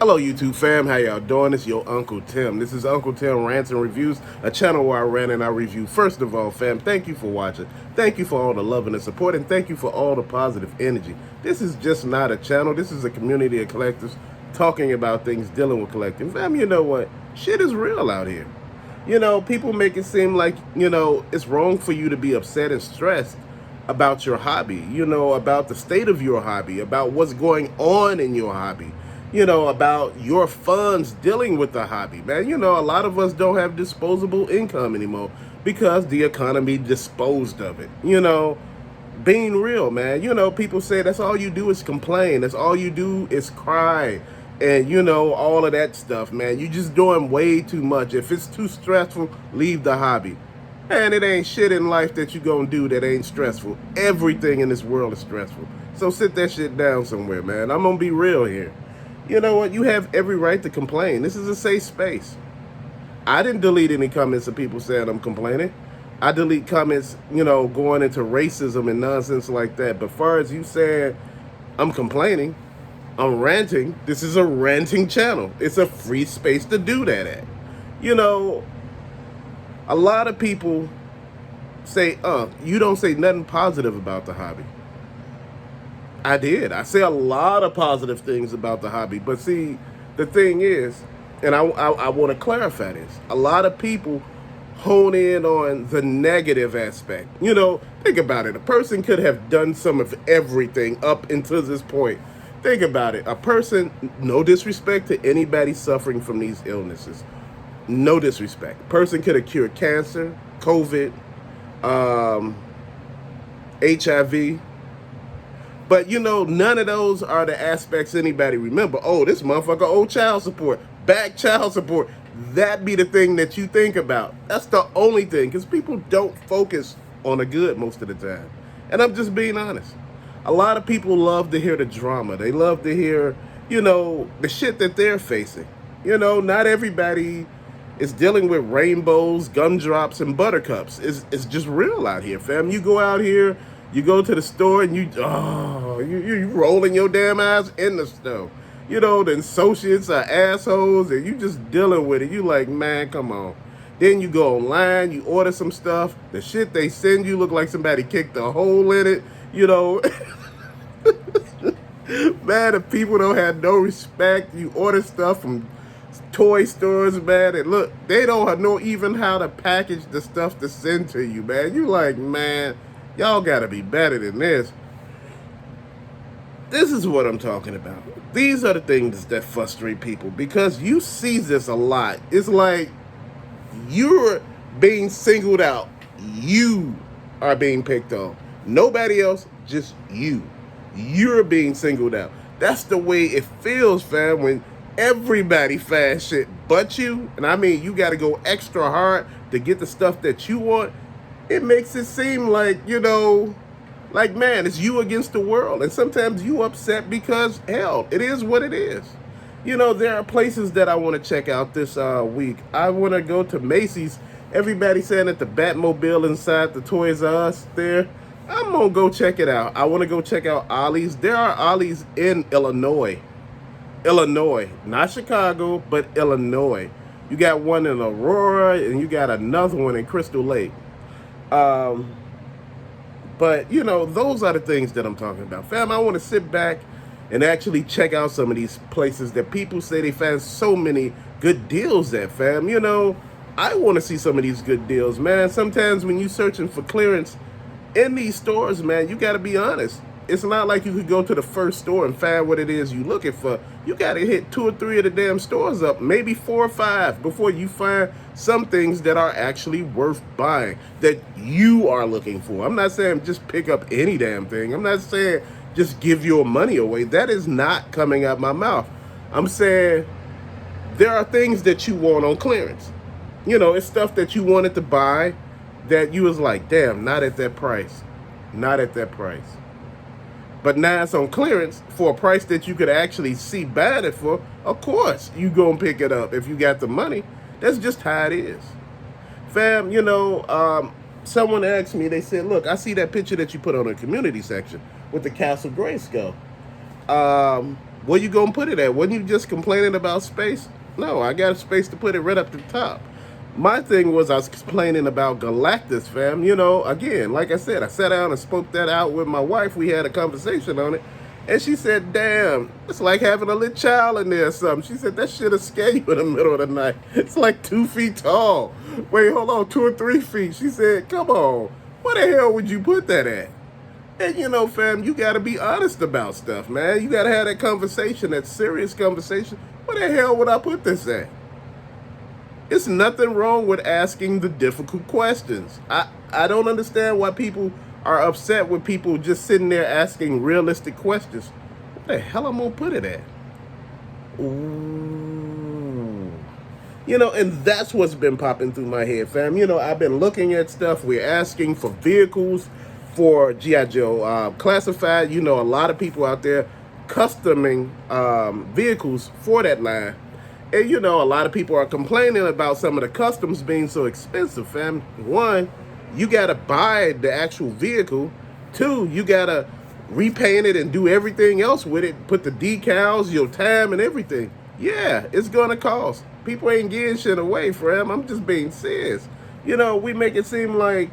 Hello YouTube fam, how y'all doing? It's your Uncle Tim. This is Uncle Tim Rants and Reviews, a channel where I rant and I review. First of all, fam, thank you for watching. Thank you for all the love and the support, and thank you for all the positive energy. This is just not a channel. This is a community of collectors talking about things, dealing with collecting. Fam, you know what? Shit is real out here. People make it seem like, it's wrong for you to be upset and stressed about your hobby, about the state of your hobby, about what's going on in your hobby, about your funds dealing with the hobby, man. A lot of us don't have disposable income anymore because the economy disposed of it. Being real, man. People say that's all you do is complain. That's all you do is cry. And all of that stuff, man. You just doing way too much. If it's too stressful, leave the hobby. Man, it ain't shit in life that you gonna do that ain't stressful. Everything in this world is stressful. So sit that shit down somewhere, man. I'm gonna be real here. You know what? You have every right to complain. This is a safe space. I didn't delete any comments of people saying I'm complaining. I delete comments, going into racism and nonsense like that. But far as you saying I'm complaining, I'm ranting, this is a ranting channel. It's a free space to do that at. You know, a lot of people say, you don't say nothing positive about the hobby. I did. I say a lot of positive things about the hobby. But see, the thing is, and I want to clarify this, a lot of people hone in on the negative aspect. Think about it. A person could have done some of everything up until this point. Think about it. A person, no disrespect to anybody suffering from these illnesses. No disrespect. Person could have cured cancer, COVID, HIV. But none of those are the aspects anybody remember. Oh, this motherfucker owed child support, back child support. That be the thing that you think about. That's the only thing, because people don't focus on the good most of the time. And I'm just being honest. A lot of people love to hear the drama. They love to hear, the shit that they're facing. Not everybody is dealing with rainbows, gumdrops, and buttercups. It's just real out here, fam. You go out here, you go to the store, and you rolling your damn eyes in the snow. The associates are assholes, and you just dealing with it. You like, man, come on. Then you go online, you order some stuff. The shit they send you look like somebody kicked a hole in it. Man, if people don't have no respect, you order stuff from toy stores, man, and look, they don't know even how to package the stuff to send to you, man. You like, man, y'all gotta be better than this. This is what I'm talking about. These are the things that frustrate people because you see this a lot. It's like you're being singled out. You are being picked on. Nobody else, just you. You're being singled out. That's the way it feels, fam, when everybody fast shit but you. And I mean, you got to go extra hard to get the stuff that you want. It makes it seem like, like, man, it's you against the world. And sometimes you upset because, hell, it is what it is. There are places that I want to check out this week. I want to go to Macy's. Everybody saying that the Batmobile inside the Toys R Us there. I'm going to go check it out. I want to go check out Ollie's. There are Ollie's in Illinois. Not Chicago, but Illinois. You got one in Aurora, and you got another one in Crystal Lake. But, those are the things that I'm talking about. Fam, I want to sit back and actually check out some of these places that people say they find so many good deals at, fam. I want to see some of these good deals, man. Sometimes when you're searching for clearance in these stores, man, you got to be honest. It's not like you could go to the first store and find what it is you're looking for. You got to hit 2 or 3 of the damn stores up, maybe 4 or 5, before you find some things that are actually worth buying, that you are looking for. I'm not saying just pick up any damn thing. I'm not saying just give your money away. That is not coming out my mouth. I'm saying there are things that you want on clearance. It's stuff that you wanted to buy that you was like, damn, not at that price. Not at that price. But now it's on clearance for a price that you could actually see buying it for. Of course, you gonna pick it up if you got the money. That's just how it is. Fam, someone asked me, they said, look, I see that picture that you put on the community section with the Castle Grayskull. Where you gonna put it at? Wasn't you just complaining about space? No, I got a space to put it right up the top. My thing was I was complaining about Galactus, fam. You know, again, like I said, I sat down and spoke that out with my wife. We had a conversation on it. And she said, damn, it's like having a little child in there or something. She said, that shit'll scare you in the middle of the night. It's like 2 feet tall. Wait, hold on, 2 or 3 feet. She said, come on, where the hell would you put that at? And you know, fam, you gotta be honest about stuff, man. You gotta have that conversation, that serious conversation. Where the hell would I put this at? It's nothing wrong with asking the difficult questions. I don't understand why people are upset with people just sitting there asking realistic questions. Where the hell am I gonna put it at? Ooh. You know, and that's what's been popping through my head, fam. You know, I've been looking at stuff. We're asking for vehicles for G.I. Joe classified. You know, a lot of people out there customing vehicles for that line. And, you know, a lot of people are complaining about some of the customs being so expensive, fam. One, you got to buy the actual vehicle. Two, you got to repaint it and do everything else with it. Put the decals, your time, and everything. Yeah, it's going to cost. People ain't getting shit away, fam. I'm just being serious. You know, we make it seem like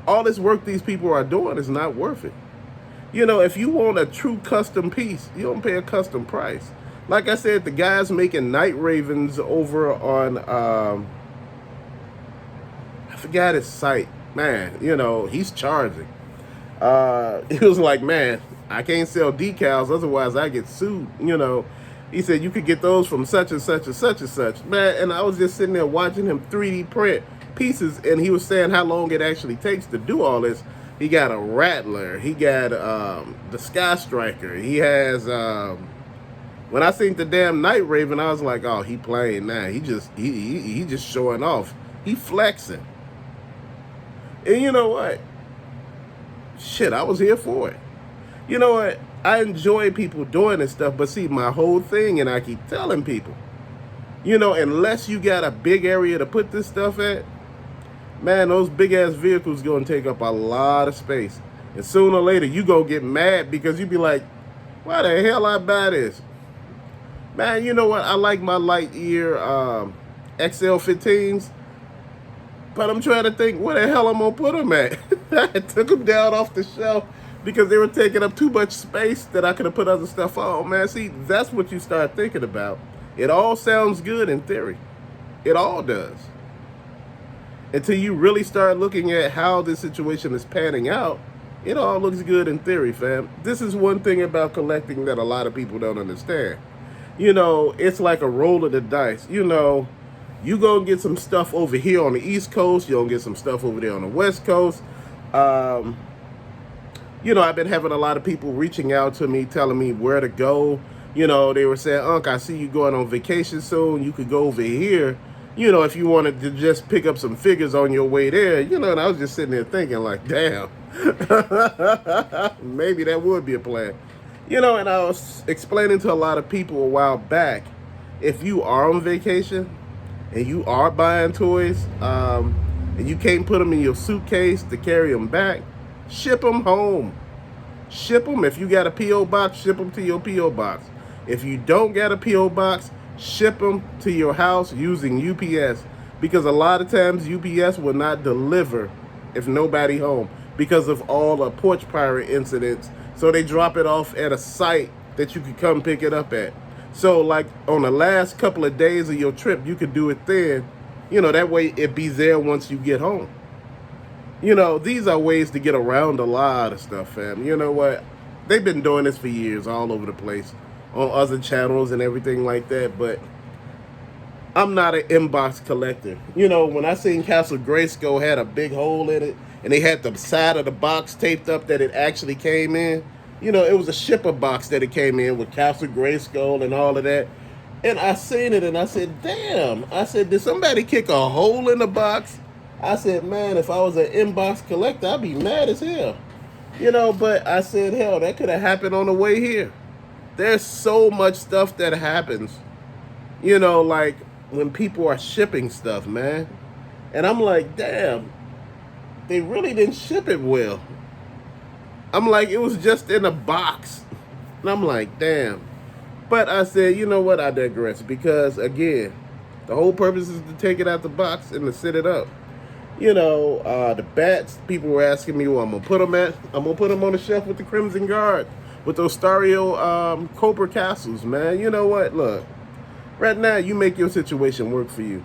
all this work these people are doing is not worth it. You know, if you want a true custom piece, you don't pay a custom price. Like I said, the guy's making Night Ravens over on, I forgot his site. Man, you know, he's charging. He was like, man, I can't sell decals, otherwise I get sued, you know. He said, you could get those from such and such and such and such. Man, and I was just sitting there watching him 3D print pieces, and he was saying how long it actually takes to do all this. He got a Rattler. He got the Sky Striker. He has... when I seen the damn Night Raven, I was like, oh, he playing now. He just showing off. He flexing. And you know what? Shit, I was here for it. You know what? I enjoy people doing this stuff, but see, my whole thing, and I keep telling people, you know, unless you got a big area to put this stuff at, man, those big-ass vehicles going to take up a lot of space. And sooner or later, you going to get mad because you be like, why the hell I buy this? Man, you know what? I like my Lightyear XL15s, but I'm trying to think where the hell I'm going to put them at. I took them down off the shelf because they were taking up too much space that I could have put other stuff on. Man, see, that's what you start thinking about. It all sounds good in theory. It all does. Until you really start looking at how this situation is panning out, it all looks good in theory, fam. This is one thing about collecting that a lot of people don't understand. You know, it's like a roll of the dice. You know, you gonna get some stuff over here on the East Coast. You're gonna get some stuff over there on the West Coast. You know, I've been having a lot of people reaching out to me, telling me where to go. You know, they were saying, Unc, I see you going on vacation soon. You could go over here. You know, if you wanted to just pick up some figures on your way there, you know, and I was just sitting there thinking like, damn, maybe that would be a plan. You know, and I was explaining to a lot of people a while back, if you are on vacation and you are buying toys and you can't put them in your suitcase to carry them back, ship them home. Ship them. If you got a P.O. box, ship them to your P.O. box. If you don't got a P.O. box, ship them to your house using UPS, because a lot of times UPS will not deliver if nobody home because of all the porch pirate incidents. So they drop it off at a site that you could come pick it up at. So like on the last couple of days of your trip, you could do it then. You know, that way it be there once you get home. You know, these are ways to get around a lot of stuff, fam. You know what? They've been doing this for years all over the place on other channels and everything like that, but I'm not an inbox collector. You know, when I seen Castle Grayskull had a big hole in it and they had the side of the box taped up that it actually came in, you know, it was a shipper box that it came in with Castle Grayskull and all of that. And I seen it and I said, damn. I said, did somebody kick a hole in the box? I said, man, if I was an inbox collector, I'd be mad as hell. You know, but I said, hell, that could have happened on the way here. There's so much stuff that happens, you know, like when people are shipping stuff, man. And I'm like, damn, they really didn't ship it well. I'm like, it was just in a box. And I'm like, damn. But I said, you know what? I digress. Because, again, the whole purpose is to take it out the box and to sit it up. The bats, people were asking me where I'm going to put them at. I'm going to put them on the shelf with the Crimson Guard. With those Stario Cobra castles, man. You know what? Look. Right now, you make your situation work for you.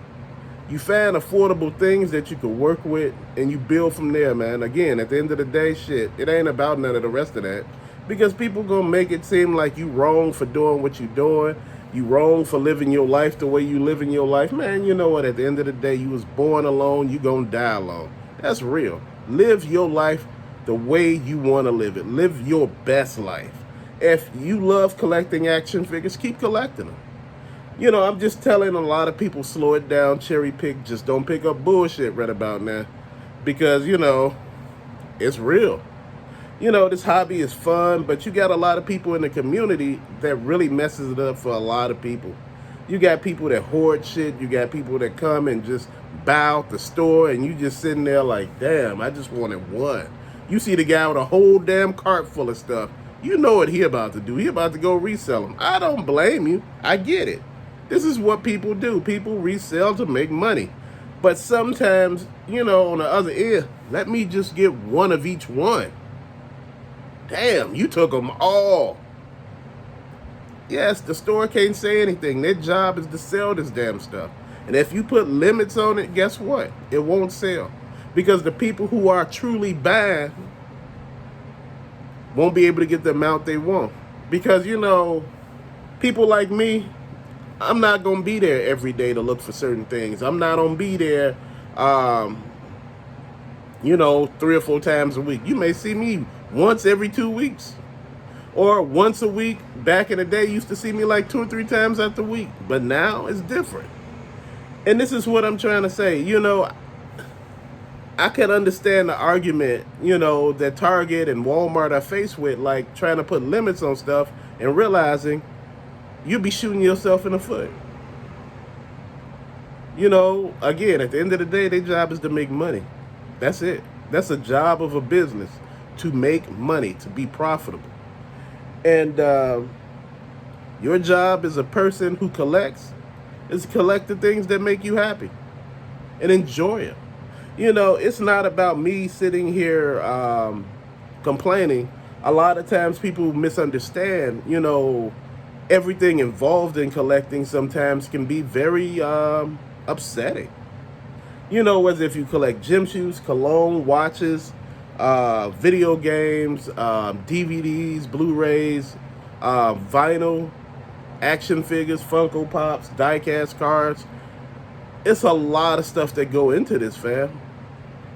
You find affordable things that you can work with, and you build from there, man. Again, at the end of the day, shit, it ain't about none of the rest of that. Because people gonna make it seem like you wrong for doing what you doing. You wrong for living your life the way you living your life. Man, you know what? At the end of the day, you was born alone, you gonna die alone. That's real. Live your life the way you wanna live it. Live your best life. If you love collecting action figures, keep collecting them. I'm just telling a lot of people, slow it down, cherry pick, just don't pick up bullshit right about now. Because, it's real. This hobby is fun, but you got a lot of people in the community that really messes it up for a lot of people. You got people that hoard shit. You got people that come and just buy out the store, and you just sitting there like, damn, I just wanted one. You see the guy with a whole damn cart full of stuff. You know what he about to do. He about to go resell them. I don't blame you. I get it. This is what people do. People resell to make money. But sometimes, on the other end, let me just get one of each one. Damn, you took them all. Yes, the store can't say anything. Their job is to sell this damn stuff. And if you put limits on it, guess what? It won't sell. Because the people who are truly buying won't be able to get the amount they want. Because, people like me, I'm not going to be there every day to look for certain things. I'm not going to be there, 3 or 4 times a week. You may see me once every 2 weeks. Or once a week. Back in the day, you used to see me like 2 or 3 times out the week. But now it's different. And this is what I'm trying to say. I can understand the argument, that Target and Walmart are faced with, like trying to put limits on stuff and realizing you'll be shooting yourself in the foot. Again, at the end of the day, their job is to make money. That's it. That's a job of a business, to make money, to be profitable. And your job as a person who collects is to collect the things that make you happy and enjoy it. It's not about me sitting here complaining. A lot of times people misunderstand, everything involved in collecting sometimes can be very upsetting. Whether if you collect gym shoes, cologne, watches, video games, DVDs, Blu-rays, vinyl, action figures, Funko Pops, die-cast cards. It's a lot of stuff that go into this, fam.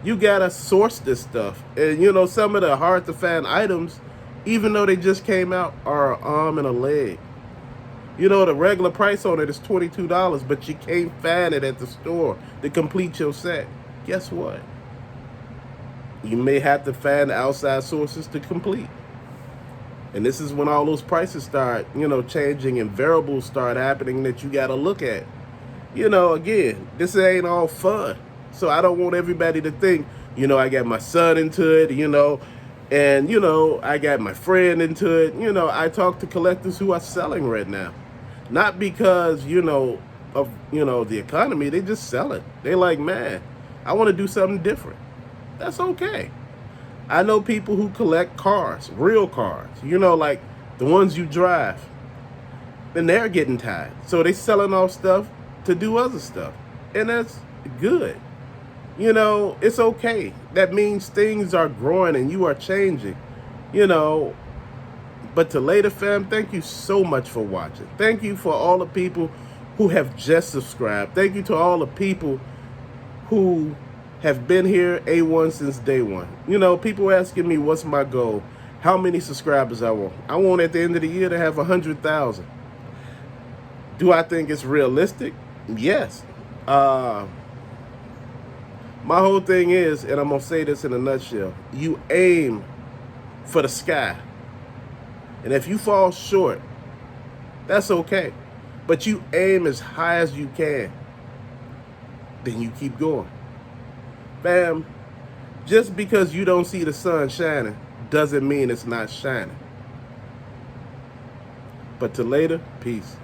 You gotta source this stuff. And some of the hard to find items, even though they just came out, are an arm and a leg. The regular price on it is $22, but you can't find it at the store to complete your set. Guess what? You may have to find outside sources to complete. And this is when all those prices start, changing, and variables start happening that you gotta look at. Again, this ain't all fun. So I don't want everybody to think, I got my son into it, and, I got my friend into it. I talk to collectors who are selling right now. Not because, of, the economy. They just sell it. They like, man, I want to do something different. That's okay. I know people who collect cars, real cars, like the ones you drive. And they're getting tired. So they selling off stuff to do other stuff. And that's good. It's okay. That means things are growing and you are changing. But to later, fam, thank you so much for watching. Thank you for all the people who have just subscribed. Thank you to all the people who have been here A1 since day one. People asking me what's my goal, how many subscribers I want. I want at the end of the year to have 100,000. Do I think it's realistic? Yes. My whole thing is, and I'm going to say this in a nutshell, you aim for the sky. And if you fall short, that's okay. But you aim as high as you can. Then you keep going. Fam, just because you don't see the sun shining doesn't mean it's not shining. But till later, peace.